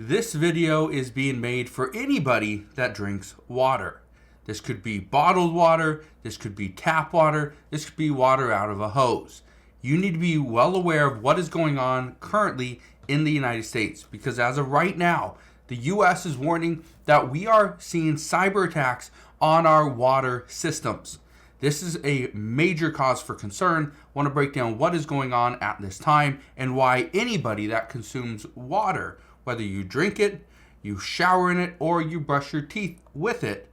This video is being made for anybody that drinks water. This could be bottled water, this could be tap water, this could be water out of a hose. You need to be well aware of what is going on currently in the United States, because as of right now, the US is warning that we are seeing cyber attacks on our water systems. This is a major cause for concern. I want to break down what is going on at this time and why anybody that consumes water, whether you drink it, you shower in it, or you brush your teeth with it,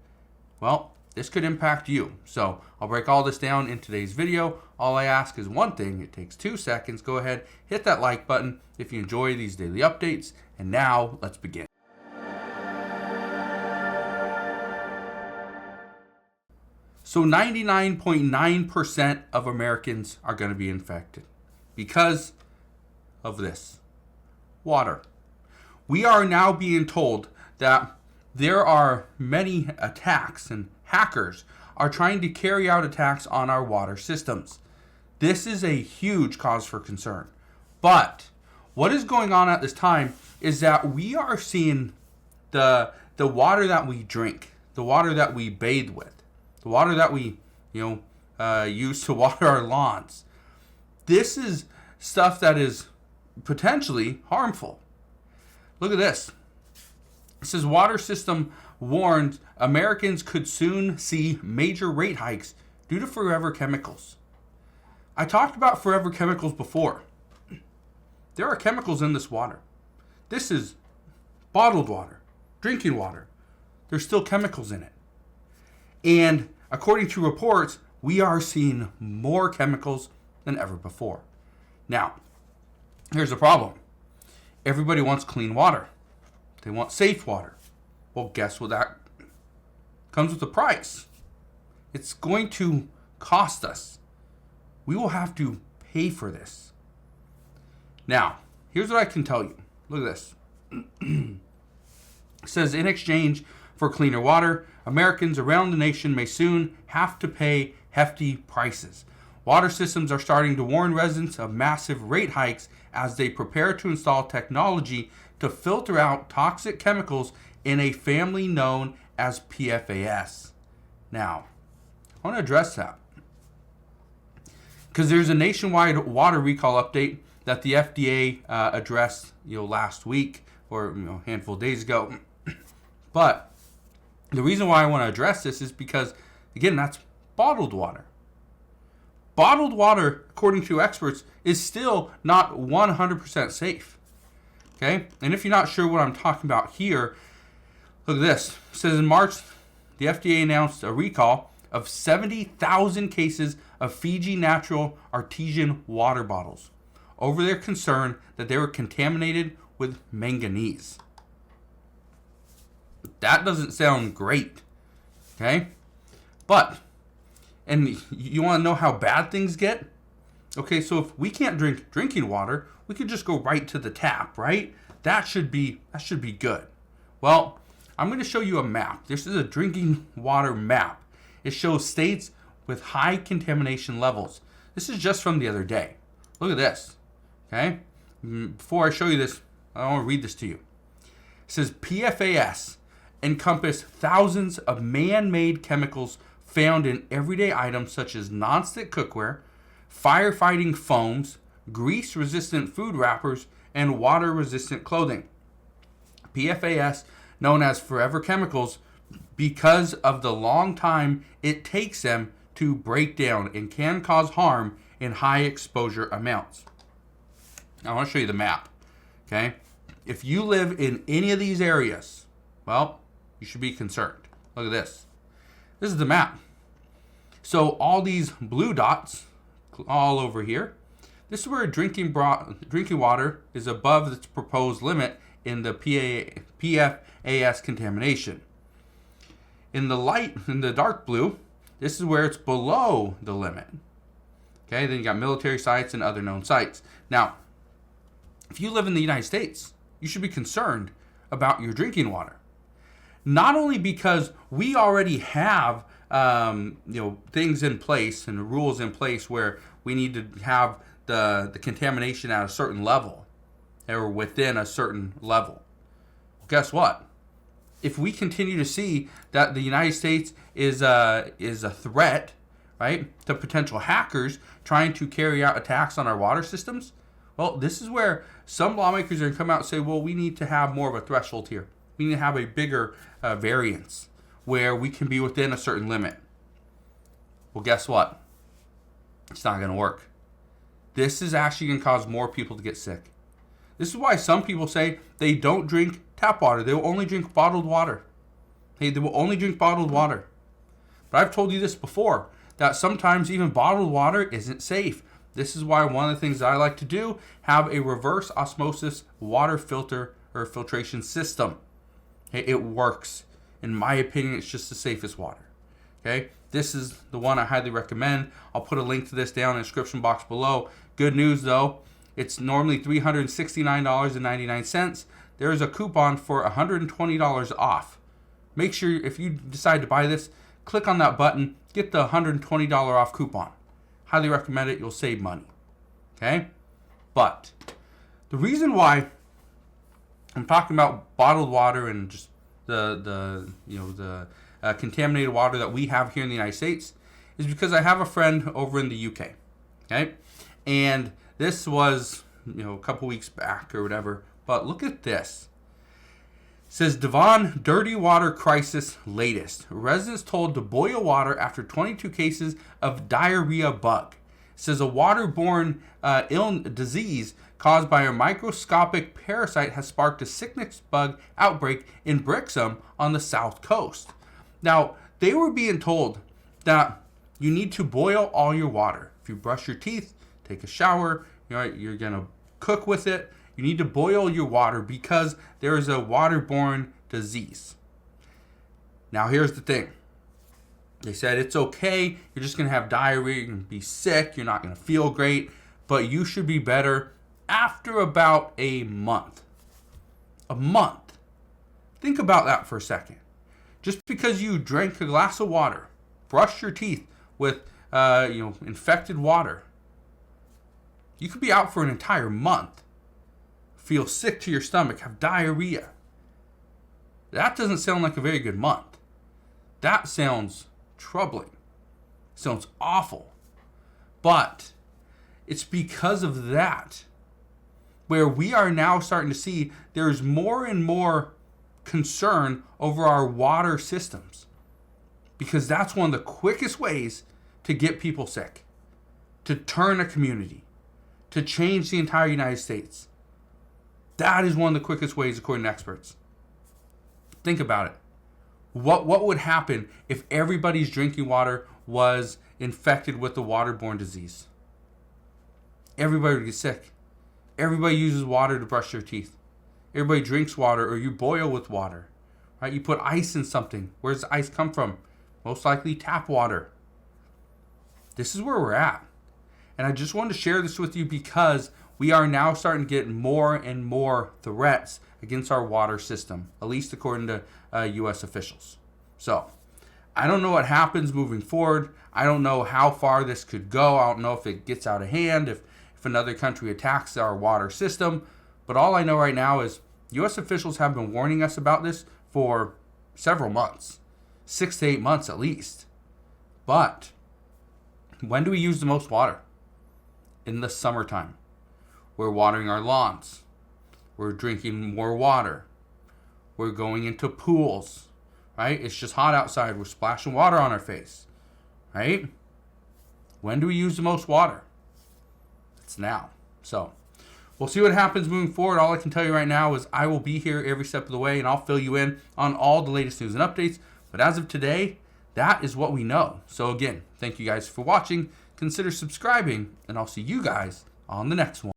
well, this could impact you. So I'll break all this down in today's video. All I ask is one thing. It takes 2 seconds. Go ahead, hit that like button if you enjoy these daily updates. And now let's begin. So 99.9% of Americans are going to be infected because of this. Water. We are now being told that there are many attacks and hackers are trying to carry out attacks on our water systems. This is a huge cause for concern. But what is going on at this time is that we are seeing the water that we drink, the water that we bathe with, the water that we use to water our lawns. This is stuff that is potentially harmful. Look at this. It says water system warns Americans could soon see major rate hikes due to forever chemicals. I talked about forever chemicals before. There are chemicals in this water. This is bottled water, drinking water. There's still chemicals in it. And according to reports, we are seeing more chemicals than ever before. Now, here's the problem. Everybody wants clean water. They want safe water. Well, guess what? That comes with a price. It's going to cost us. We will have to pay for this. Now, here's what I can tell you. Look at this. It says, in exchange for cleaner water, Americans around the nation may soon have to pay hefty prices. Water systems are starting to warn residents of massive rate hikes as they prepare to install technology to filter out toxic chemicals in a family known as PFAS. Now, I want to address that because there's a nationwide water recall update that the FDA addressed last week or a handful of days ago. But the reason why I want to address this is because, again, that's bottled water. Bottled water, according to experts, is still not 100% safe. Okay? And if you're not sure what I'm talking about here, look at this. It says in March, the FDA announced a recall of 70,000 cases of Fiji natural artesian water bottles over their concern that they were contaminated with manganese. That doesn't sound great. Okay? But, and you want to know how bad things get? Okay, so if we can't drink drinking water, we could just go right to the tap, right? That should be good. Well, I'm going to show you a map. This is a drinking water map. It shows states with high contamination levels. This is just from the other day. Look at this. Okay? Before I show you this, I want to read this to you. It says PFAS encompass thousands of man-made chemicals found in everyday items such as nonstick cookware, firefighting foams, grease-resistant food wrappers, and water-resistant clothing. PFAS, known as forever chemicals, because of the long time it takes them to break down and can cause harm in high exposure amounts. Now, I want to show you the map. Okay? If you live in any of these areas, well, you should be concerned. Look at this. This is the map. So all these blue dots all over here, this is where drinking water is above its proposed limit in the PFAS contamination. In the dark blue, this is where it's below the limit. Okay, then you got military sites and other known sites. Now, if you live in the United States, you should be concerned about your drinking water. Not only because we already have things in place and rules in place where we need to have the contamination at a certain level or within a certain level. Guess what? If we continue to see that the United States is a threat, right, to potential hackers trying to carry out attacks on our water systems, well, this is where some lawmakers are going to come out and say, well, we need to have more of a threshold here. We need to have a bigger variance where we can be within a certain limit. Well, guess what? It's not going to work. This is actually going to cause more people to get sick. This is why some people say they don't drink tap water. They will only drink bottled water. They will only drink bottled water. But I've told you this before, that sometimes even bottled water isn't safe. This is why one of the things that I like to do, have a reverse osmosis water filter or filtration system. Okay, it works. In my opinion, it's just the safest water. Okay, this is the one I highly recommend. I'll put a link to this down in the description box below. Good news though, it's normally $369.99. There is a coupon for $120 off. Make sure if you decide to buy this, click on that button, get the $120 off coupon. Highly recommend it. You'll save money. Okay? But the reason why I'm talking about bottled water and just the contaminated water that we have here in the United States is because I have a friend over in the UK. Okay? And this was, a couple weeks back or whatever. But look at this. It says, Devon dirty water crisis latest. Residents told to boil water after 22 cases of diarrhea bug. It says a waterborne disease caused by a microscopic parasite has sparked a sickness bug outbreak in Brixham on the south coast. Now, they were being told that you need to boil all your water. If you brush your teeth, take a shower, you're going to cook with it, you need to boil your water because there is a waterborne disease. Now, here's the thing. They said it's okay. You're just going to have diarrhea. You're going to be sick. You're not going to feel great. But you should be better after about a month. A month. Think about that for a second. Just because you drank a glass of water, brushed your teeth with infected water, you could be out for an entire month. Feel sick to your stomach, have diarrhea. That doesn't sound like a very good month. That sounds troubling. Sounds awful. But it's because of that where we are now starting to see there's more and more concern over our water systems. Because that's one of the quickest ways to get people sick. To turn a community. To change the entire United States. That is one of the quickest ways, according to experts. Think about it. What would happen if everybody's drinking water was infected with the waterborne disease? Everybody would get sick. Everybody uses water to brush their teeth. Everybody drinks water, or you boil with water. Right? You put ice in something. Where does ice come from? Most likely tap water. This is where we're at. And I just wanted to share this with you because we are now starting to get more and more threats against our water system, at least according to U.S. officials. So, I don't know what happens moving forward. I don't know how far this could go. I don't know if it gets out of hand, if another country attacks our water system. But all I know right now is U.S. officials have been warning us about this for several months, 6 to 8 months at least. But when do we use the most water? In the summertime. We're watering our lawns. We're drinking more water. We're going into pools, right? It's just hot outside. We're splashing water on our face, right? When do we use the most water? It's now. So we'll see what happens moving forward. All I can tell you right now is I will be here every step of the way, and I'll fill you in on all the latest news and updates. But as of today, that is what we know. So again, thank you guys for watching. Consider subscribing, and I'll see you guys on the next one.